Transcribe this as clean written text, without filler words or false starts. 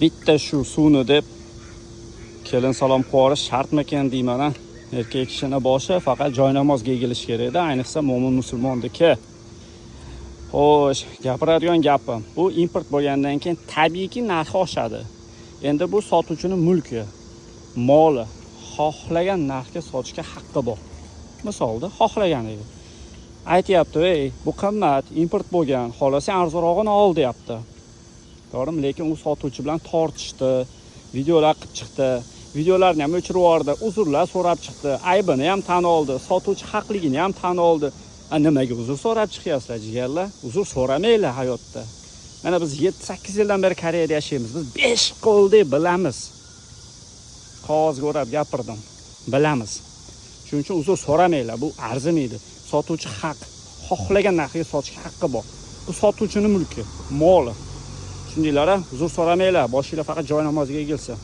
Bitta shu suvni deb kelin salom qilish shartmikan deyman. Erkak kishini boshi faqat joynamozga egilish kerak-da, ayniqsa mo'min musulmondiki. Xo'sh, gapiradigan gapim, bu import bo'lgandan keyin tabiiyki narxi oshadi. Endi bu sotuvchining mulki, moli, xohlagan narxga sotishga haqqi bor. Misolda xohlaganiga aytayapti, "Ey, bu qimmat, import bo'lgan, xohlasang arzonrog'ini ol", deyapti. To'g'rimi? Lekin u sotuvchi bilan tortishdi, videolar qilib chiqdi, videolarni ham o'chirib yubordi, uzrlar so'rab chiqdi, aybini ham tan oldi, sotuvchi haqligini ham tan oldi. Nimaga uzr so'rab chiqyapsizlar, jigarlar? Uzr so'ramanglar hayotda. Mana biz 7-8 yildan beri Koreyada yashaymiz. Biz 5 qo'ldek bilamiz. Qog'ozga o'rab gapirdim. Bilamiz. Shuning uchun uzr so'ramanglar, bu arzimaydi. Sotuvchi haq, xohlagan narxiga sotishga haqqi bor. Bu sotuvchining mulki, moli. Shundaylar, uzr so'ramanglar, boshinglar faqat joy namoziga egilsin.